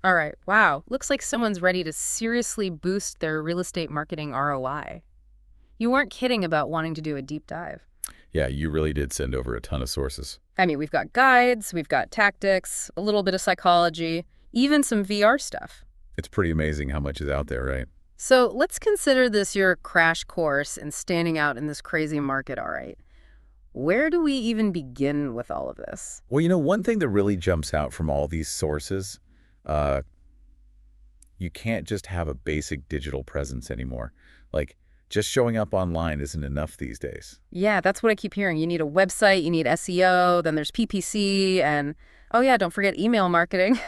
All right. Wow. Looks like someone's ready to seriously boost their real estate marketing ROI. You weren't kidding about wanting to do a deep dive. Yeah, you really did send over a ton of sources. I mean, we've got guides, we've got tactics, a little bit of psychology, even some VR stuff. It's pretty amazing how much is out there, right? So let's consider this your crash course in standing out in this crazy market, all right. Where do we even begin with all of this? Well, one thing that really jumps out from all these sources, uh, you can't just have a basic digital presence anymore. Like, just showing up online isn't enough these days. Yeah, that's what I keep hearing. You need a website, you need SEO, then there's PPC, and oh yeah, don't forget email marketing.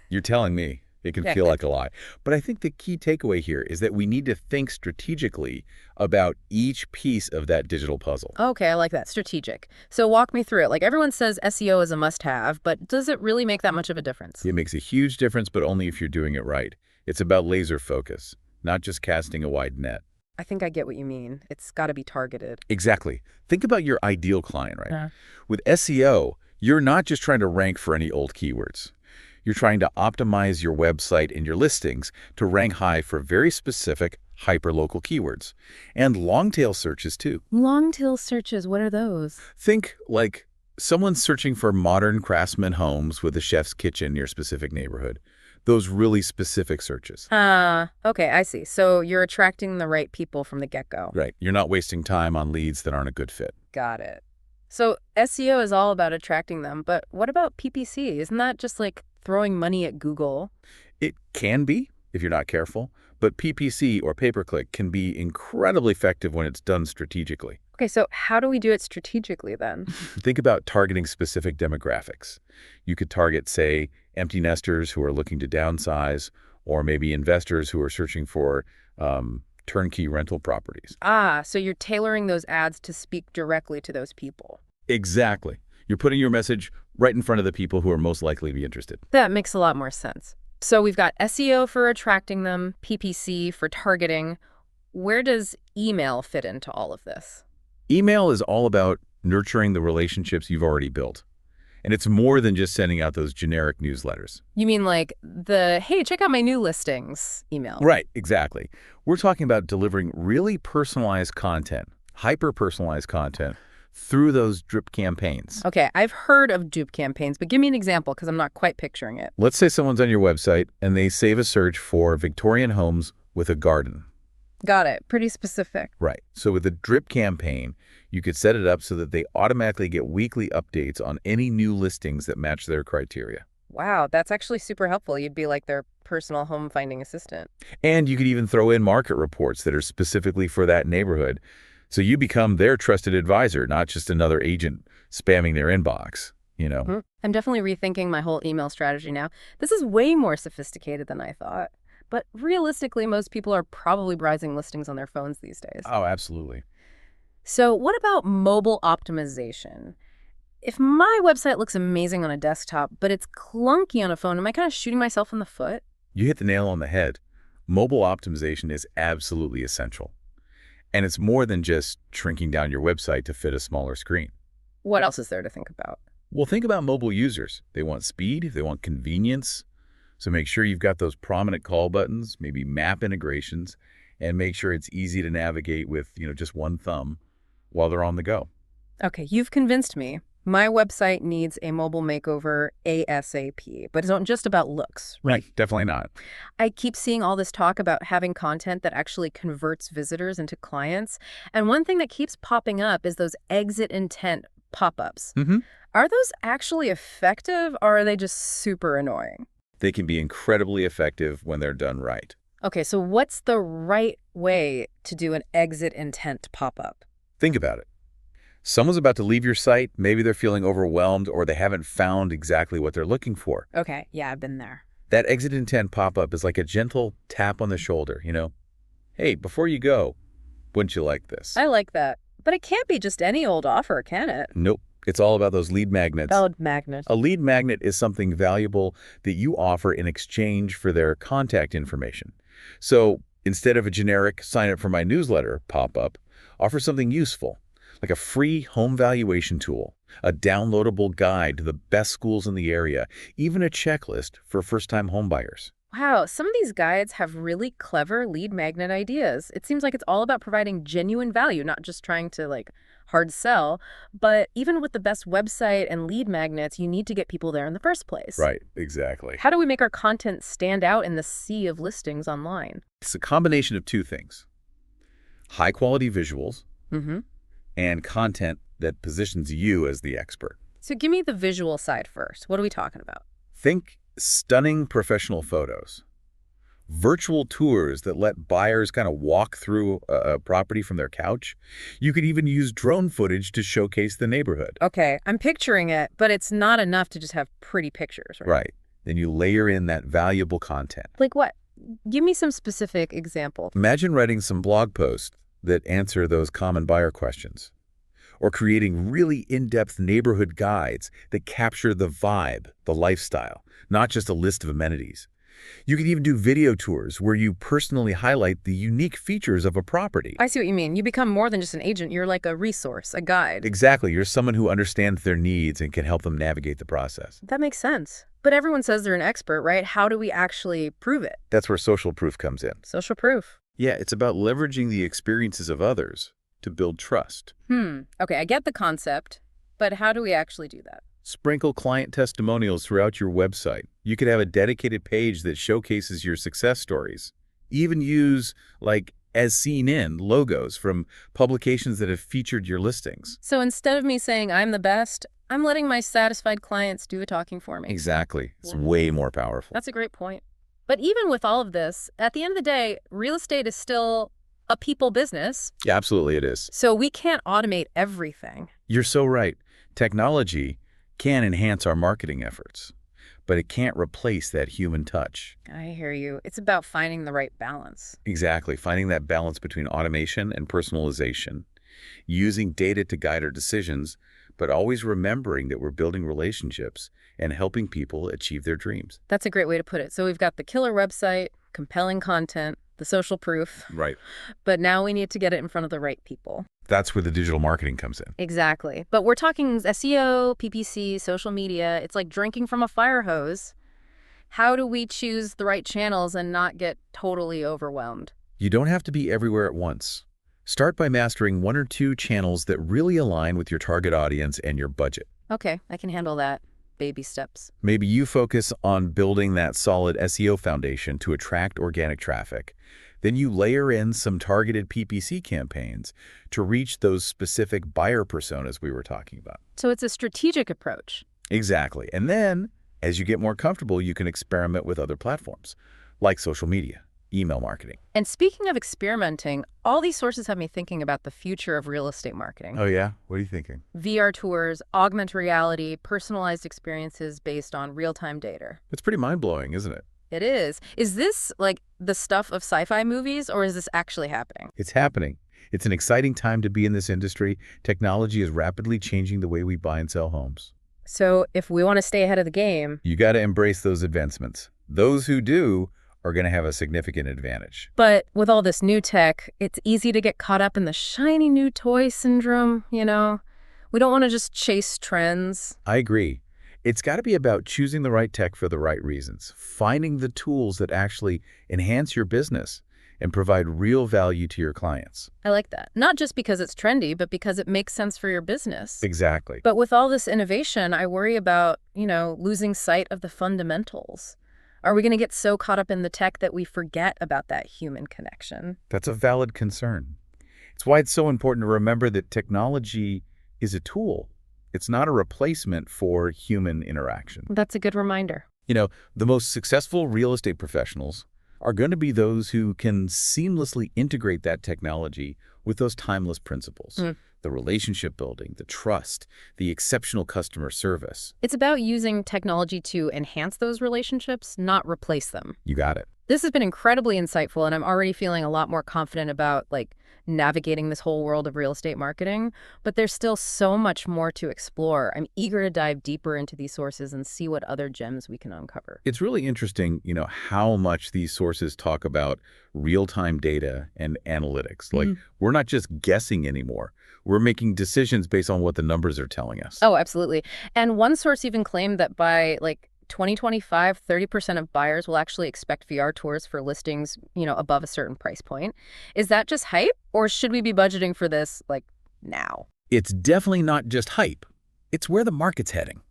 You're telling me. It can Yeah. feel like a lie. But I think the key takeaway here is that we need to think strategically about each piece of that digital puzzle. Okay, I like that. Strategic. So walk me through it. Like everyone says SEO is a must-have, but does it really make that much of a difference? It makes a huge difference, but only if you're doing it right. It's about laser focus, not just casting a wide net. I think I get what you mean. It's got to be targeted. Exactly. Think about your ideal client, right? Yeah. With SEO, you're not just trying to rank for any old keywords. You're trying to optimize your website and your listings to rank high for very specific, hyperlocal keywords. And long-tail searches, too. Long-tail searches, what are those? Think like someone searching for modern craftsman homes with a chef's kitchen near a specific neighborhood. Those really specific searches. Okay, I see. So you're attracting the right people from the get-go. Right. You're not wasting time on leads that aren't a good fit. Got it. So SEO is all about attracting them, but what about PPC? Isn't that just like throwing money at Google? It can be, if you're not careful, but PPC or pay-per-click can be incredibly effective when it's done strategically. Okay, so how do we do it strategically then? Think about targeting specific demographics. You could target, say, empty nesters who are looking to downsize, or maybe investors who are searching for turnkey rental properties. So you're tailoring those ads to speak directly to those people. Exactly. You're putting your message right in front of the people who are most likely to be interested. That makes a lot more sense. So we've got SEO for attracting them, PPC for targeting. Where does email fit into all of this? Email is all about nurturing the relationships you've already built. And it's more than just sending out those generic newsletters. You mean like the, hey, check out my new listings email? Right, exactly. We're talking about delivering really personalized content, hyper-personalized content, through those drip campaigns. Okay, I've heard of dupe campaigns, but give me an example because I'm not quite picturing it. Let's say someone's on your website and they save a search for Victorian homes with a garden. Got it. Pretty specific. Right. So with the drip campaign, you could set it up so that they automatically get weekly updates on any new listings that match their criteria. Wow, that's actually super helpful. You'd be like their personal home finding assistant. And you could even throw in market reports that are specifically for that neighborhood. So you become their trusted advisor, not just another agent spamming their inbox. I'm definitely rethinking my whole email strategy now. This is way more sophisticated than I thought. But realistically, most people are probably browsing listings on their phones these days. Oh, absolutely. So what about mobile optimization? If my website looks amazing on a desktop, but it's clunky on a phone, am I kind of shooting myself in the foot? You hit the nail on the head. Mobile optimization is absolutely essential. And it's more than just shrinking down your website to fit a smaller screen. What else is there to think about? Well, think about mobile users. They want speed, they want convenience. So make sure you've got those prominent call buttons, maybe map integrations, and make sure it's easy to navigate with, just one thumb while they're on the go. Okay, you've convinced me. My website needs a mobile makeover ASAP, but it's not just about looks, right? Definitely not. I keep seeing all this talk about having content that actually converts visitors into clients. And one thing that keeps popping up is those exit intent pop-ups. Are those actually effective or are they just super annoying? They can be incredibly effective when they're done right. Okay, so what's the right way to do an exit intent pop-up? Think about it. Someone's about to leave your site. Maybe they're feeling overwhelmed or they haven't found exactly what they're looking for. Okay, yeah, I've been there. That exit intent pop-up is like a gentle tap on the shoulder, Hey, before you go, wouldn't you like this? I like that. But it can't be just any old offer, can it? Nope. It's all about those lead magnets. Lead magnet. A lead magnet is something valuable that you offer in exchange for their contact information. So instead of a generic sign up for my newsletter pop-up, offer something useful, like a free home valuation tool a downloadable guide to the best schools in the area, even a checklist for first-time homebuyers. Wow, some of these guides have really clever lead magnet ideas. It seems like it's all about providing genuine value, not just trying to hard sell. But even with the best website and lead magnets, you need to get people there in the first place. Right, exactly. How do we make our content stand out in the sea of listings online? It's a combination of two things: high-quality visuals Mm-hmm. and content that positions you as the expert. So give me the visual side first. What are we talking about? Think stunning professional photos, virtual tours that let buyers kind of walk through a property from their couch. You could even use drone footage to showcase the neighborhood. Okay, I'm picturing it, but it's not enough to just have pretty pictures, right? Right. Then you layer in that valuable content. Like what? Give me some specific example. Imagine writing some blog posts that answer those common buyer questions, or creating really in-depth neighborhood guides that capture the vibe, the lifestyle, not just a list of amenities. You can even do video tours where you personally highlight the unique features of a property. I see what you mean. You become more than just an agent. You're like a resource, a guide. Exactly. You're someone who understands their needs and can help them navigate the process. That makes sense. But everyone says they're an expert, right? How do we actually prove it? That's where social proof comes in. Social proof. Yeah, it's about leveraging the experiences of others to build trust. Okay, I get the concept, but how do we actually do that? Sprinkle client testimonials throughout your website. You could have a dedicated page that showcases your success stories. Even use, as seen in logos from publications that have featured your listings. So instead of me saying I'm the best, I'm letting my satisfied clients do the talking for me. Exactly. It's way more powerful. That's a great point. But even with all of this, at the end of the day, real estate is still a people business. Yeah, absolutely it is. So we can't automate everything. You're so right. Technology can enhance our marketing efforts, but it can't replace that human touch. I hear you. It's about finding the right balance. Exactly. Finding that balance between automation and personalization, using data to guide our decisions, but always remembering that we're building relationships and helping people achieve their dreams. That's a great way to put it. So we've got the killer website, compelling content, the social proof. Right. But now we need to get it in front of the right people. That's where the digital marketing comes in. Exactly. But we're talking SEO, PPC, social media. It's like drinking from a fire hose. How do we choose the right channels and not get totally overwhelmed? You don't have to be everywhere at once. Start by mastering one or two channels that really align with your target audience and your budget. Okay, I can handle that. Baby steps. Maybe you focus on building that solid SEO foundation to attract organic traffic. Then you layer in some targeted PPC campaigns to reach those specific buyer personas we were talking about. So it's a strategic approach. Exactly. And then, as you get more comfortable, you can experiment with other platforms, like social media, email marketing. And speaking of experimenting, all these sources have me thinking about the future of real estate marketing. Oh, yeah? What are you thinking? VR tours, augmented reality, personalized experiences based on real-time data. It's pretty mind-blowing, isn't it? It is. Is this like the stuff of sci-fi movies, or is this actually happening? It's happening. It's an exciting time to be in this industry. Technology is rapidly changing the way we buy and sell homes. So if we want to stay ahead of the game... You got to embrace those advancements. Those who do are going to have a significant advantage. But with all this new tech, it's easy to get caught up in the shiny new toy syndrome, you know? We don't want to just chase trends. I agree. It's got to be about choosing the right tech for the right reasons, finding the tools that actually enhance your business and provide real value to your clients. I like that. Not just because it's trendy, but because it makes sense for your business. Exactly. But with all this innovation, I worry about, losing sight of the fundamentals. Are we going to get so caught up in the tech that we forget about that human connection? That's a valid concern. It's why it's so important to remember that technology is a tool. It's not a replacement for human interaction. That's a good reminder. The most successful real estate professionals are going to be those who can seamlessly integrate that technology with those timeless principles. The relationship building, the trust, the exceptional customer service. It's about using technology to enhance those relationships, not replace them. You got it. This has been incredibly insightful, and I'm already feeling a lot more confident about navigating this whole world of real estate marketing, but there's still so much more to explore. I'm eager to dive deeper into these sources and see what other gems we can uncover. It's really interesting, how much these sources talk about real-time data and analytics. Like, we're not just guessing anymore. We're making decisions based on what the numbers are telling us. Oh, absolutely. And one source even claimed that by 2025, 30% of buyers will actually expect VR tours for listings, above a certain price point. Is that just hype, or should we be budgeting for this now? It's definitely not just hype. It's where the market's heading,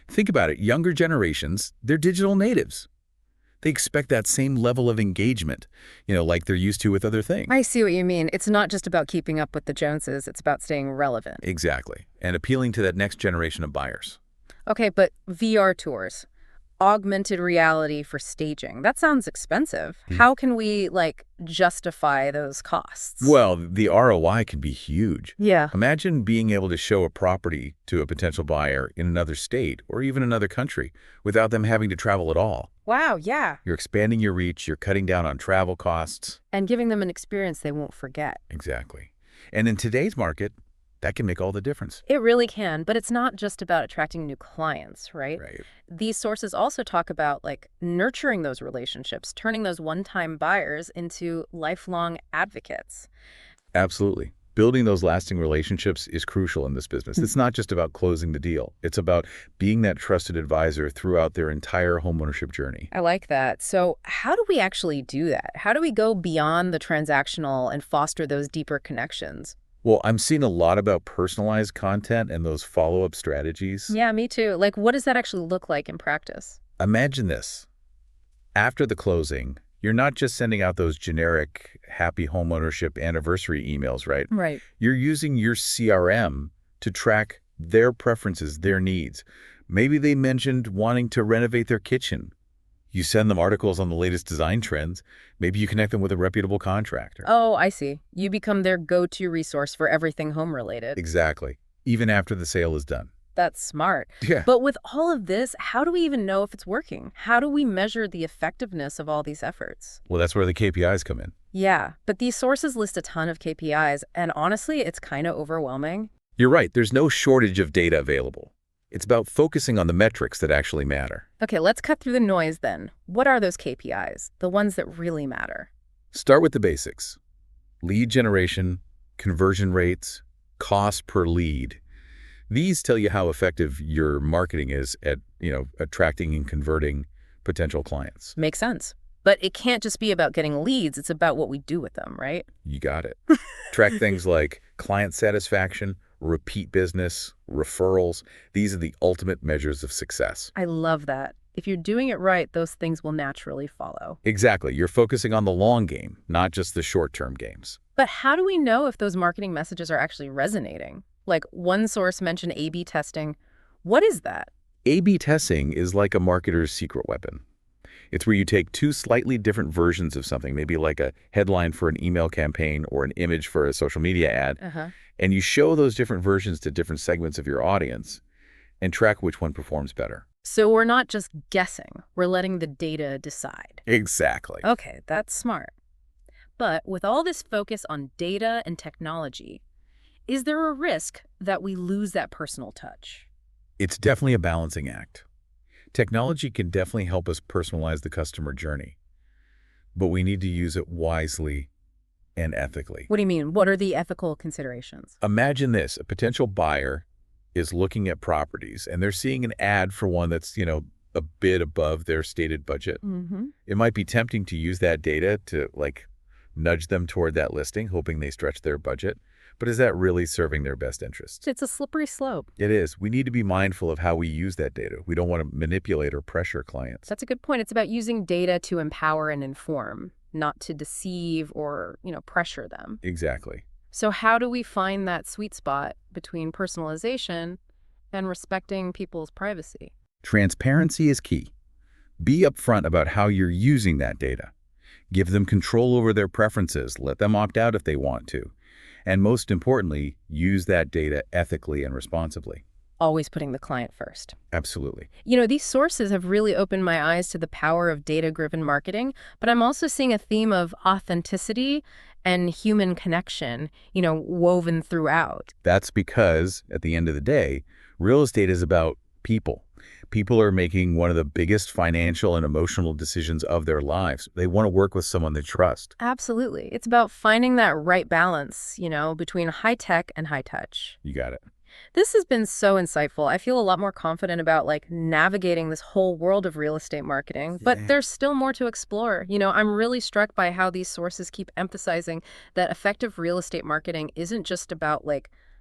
Think about it. Younger generations, they're digital natives. They expect that same level of engagement, like they're used to with other things. I see what you mean. It's not just about keeping up with the Joneses. It's about staying relevant. Exactly. And appealing to that next generation of buyers. Okay, but VR tours, augmented reality for staging, that sounds expensive. How can we, justify those costs? Well, the ROI can be huge. Yeah. Imagine being able to show a property to a potential buyer in another state or even another country without them having to travel at all. Wow, yeah. You're expanding your reach, you're cutting down on travel costs. And giving them an experience they won't forget. Exactly. And in today's market, that can make all the difference. It really can, but it's not just about attracting new clients, right? Right. These sources also talk about nurturing those relationships, turning those one-time buyers into lifelong advocates. Absolutely. Building those lasting relationships is crucial in this business. It's not just about closing the deal. It's about being that trusted advisor throughout their entire homeownership journey. I like that. So how do we actually do that? How do we go beyond the transactional and foster those deeper connections? Well, I'm seeing a lot about personalized content and those follow-up strategies. Yeah, me too. What does that actually look like in practice? Imagine this. After the closing, you're not just sending out those generic happy homeownership anniversary emails, right? Right. You're using your CRM to track their preferences, their needs. Maybe they mentioned wanting to renovate their kitchen. You send them articles on the latest design trends. Maybe you connect them with a reputable contractor. Oh, I see. You become their go-to resource for everything home-related. Exactly. Even after the sale is done. That's smart. Yeah. But with all of this, how do we even know if it's working? How do we measure the effectiveness of all these efforts? Well, that's where the KPIs come in. Yeah, but these sources list a ton of KPIs, and honestly, it's kind of overwhelming. You're right. There's no shortage of data available. It's about focusing on the metrics that actually matter. Okay, let's cut through the noise then. What are those KPIs, the ones that really matter? Start with the basics. Lead generation, conversion rates, cost per lead. These tell you how effective your marketing is at, attracting and converting potential clients. Makes sense. But it can't just be about getting leads. It's about what we do with them, right? You got it. Track things like client satisfaction, repeat business, referrals. These are the ultimate measures of success. I love that. If you're doing it right, those things will naturally follow. Exactly. You're focusing on the long game, not just the short-term games. But how do we know if those marketing messages are actually resonating? One source mentioned A/B testing. What is that? A/B testing is like a marketer's secret weapon. It's where you take two slightly different versions of something, maybe like a headline for an email campaign or an image for a social media ad, and you show those different versions to different segments of your audience and track which one performs better. So we're not just guessing. We're letting the data decide. Exactly. Okay, that's smart. But with all this focus on data and technology, is there a risk that we lose that personal touch? It's definitely a balancing act. Technology can definitely help us personalize the customer journey, but we need to use it wisely and ethically. What do you mean? What are the ethical considerations? Imagine this. A potential buyer is looking at properties and they're seeing an ad for one that's, a bit above their stated budget. It might be tempting to use that data to nudge them toward that listing, hoping they stretch their budget. But is that really serving their best interests? It's a slippery slope. It is. We need to be mindful of how we use that data. We don't want to manipulate or pressure clients. That's a good point. It's about using data to empower and inform, not to deceive or, pressure them. Exactly. So how do we find that sweet spot between personalization and respecting people's privacy? Transparency is key. Be upfront about how you're using that data. Give them control over their preferences. Let them opt out if they want to. And most importantly, use that data ethically and responsibly. Always putting the client first. Absolutely. These sources have really opened my eyes to the power of data-driven marketing, but I'm also seeing a theme of authenticity and human connection, woven throughout. That's because, at the end of the day, real estate is about people, People are making one of the biggest financial and emotional decisions of their lives. They want to work with someone they trust. Absolutely. It's about finding that right balance, between high tech and high touch. You got it. This has been so insightful. I feel a lot more confident about navigating this whole world of real estate marketing, but Yeah. there's still more to explore. I'm really struck by how these sources keep emphasizing that effective real estate marketing isn't just about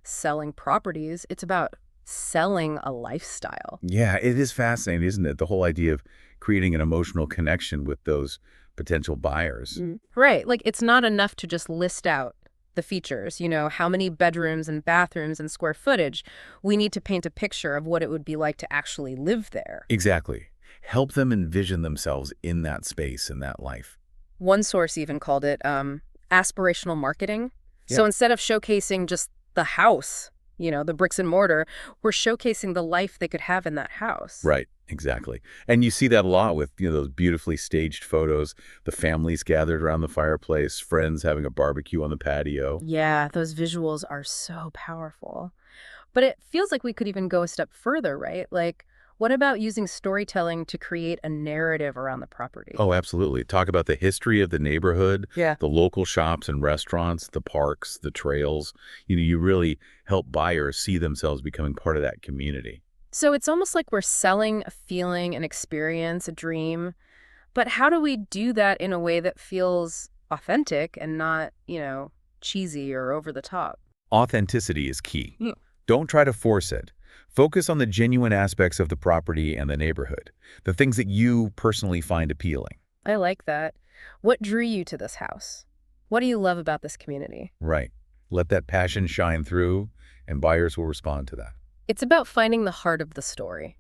selling properties, it's about selling a lifestyle. Yeah, it is fascinating, isn't it? The whole idea of creating an emotional connection with those potential buyers. Right. It's not enough to just list out the features, how many bedrooms and bathrooms and square footage. We need to paint a picture of what it would be like to actually live there. Exactly. Help them envision themselves in that space, in that life. One source even called it aspirational marketing. Yeah. So instead of showcasing just the house, the bricks and mortar, we're showcasing the life they could have in that house. Right, exactly. And you see that a lot with, those beautifully staged photos, the families gathered around the fireplace, friends having a barbecue on the patio. Yeah, those visuals are so powerful. But it feels like we could even go a step further, right? What about using storytelling to create a narrative around the property? Oh, absolutely. Talk about the history of the neighborhood, Yeah. the local shops and restaurants, the parks, the trails. You really help buyers see themselves becoming part of that community. So it's almost like we're selling a feeling, an experience, a dream. But how do we do that in a way that feels authentic and not, cheesy or over the top? Authenticity is key. Yeah. Don't try to force it. Focus on the genuine aspects of the property and the neighborhood, the things that you personally find appealing. I like that. What drew you to this house? What do you love about this community? Right. Let that passion shine through, and buyers will respond to that. It's about finding the heart of the story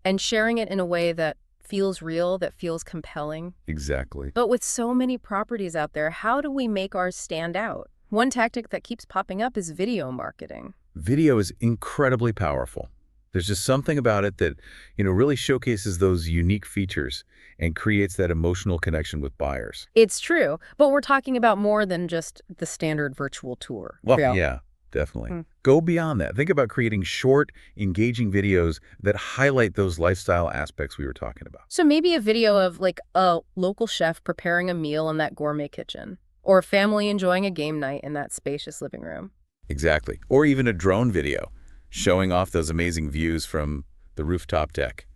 and sharing it in a way that feels real, that feels compelling. Exactly. But with so many properties out there, how do we make ours stand out? One tactic that keeps popping up is video marketing. Video is incredibly powerful. There's just something about it that, really showcases those unique features and creates that emotional connection with buyers. It's true, but we're talking about more than just the standard virtual tour. Well, yeah, definitely. Go beyond that. Think about creating short, engaging videos that highlight those lifestyle aspects we were talking about. So maybe a video of a local chef preparing a meal in that gourmet kitchen, or a family enjoying a game night in that spacious living room. Exactly. Or even a drone video showing off those amazing views from the rooftop deck,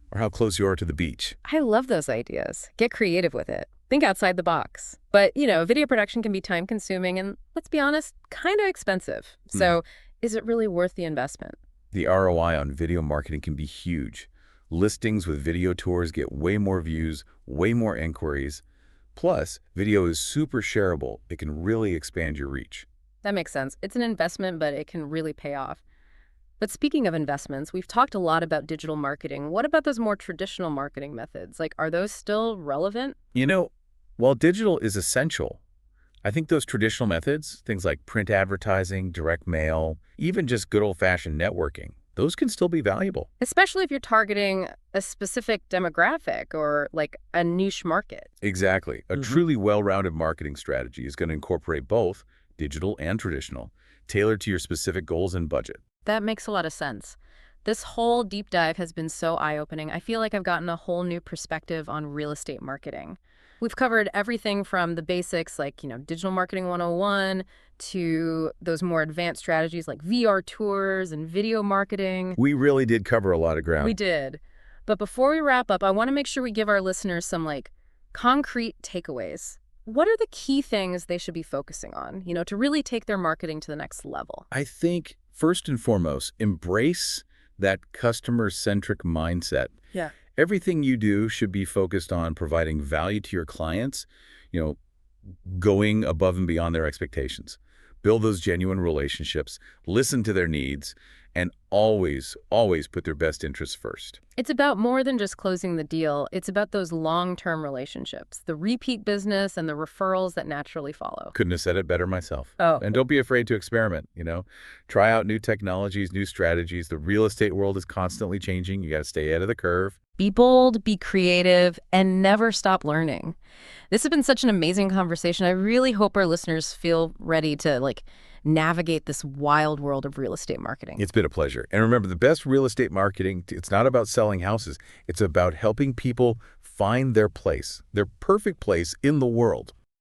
or how close you are to the beach. I love those ideas. Get creative with it. Think outside the box. But, video production can be time-consuming and, let's be honest, kind of expensive. So is it really worth the investment? The ROI on video marketing can be huge. Listings with video tours get way more views, way more inquiries. Plus, video is super shareable. It can really expand your reach. That makes sense. It's an investment, but it can really pay off. But speaking of investments, we've talked a lot about digital marketing. What about those more traditional marketing methods? Are those still relevant? While digital is essential, I think those traditional methods, things like print advertising, direct mail, even just good old-fashioned networking, those can still be valuable. Especially if you're targeting a specific demographic or a niche market. Exactly. A truly well-rounded marketing strategy is going to incorporate both digital and traditional, tailored to your specific goals and budget. That makes a lot of sense. This whole deep dive has been so eye-opening. I feel like I've gotten a whole new perspective on real estate marketing. We've covered everything from the basics digital marketing 101 to those more advanced strategies like VR tours and video marketing. We really did cover a lot of ground. We did. But before we wrap up, I want to make sure we give our listeners some concrete takeaways. What are the key things they should be focusing on, to really take their marketing to the next level? I think, first and foremost, embrace that customer-centric mindset. Yeah. Everything you do should be focused on providing value to your clients, going above and beyond their expectations. Build those genuine relationships, listen to their needs, and always, always put their best interests first. It's about more than just closing the deal. It's about those long-term relationships, the repeat business and the referrals that naturally follow. Couldn't have said it better myself. Oh. And don't be afraid to experiment, Try out new technologies, new strategies. The real estate world is constantly changing. You got to stay ahead of the curve. Be bold, be creative, and never stop learning. This has been such an amazing conversation. I really hope our listeners feel ready to navigate this wild world of real estate marketing. It's been a pleasure. sure. And remember, the best real estate marketing, it's not about selling houses. It's about helping people find their place, their perfect place in the world.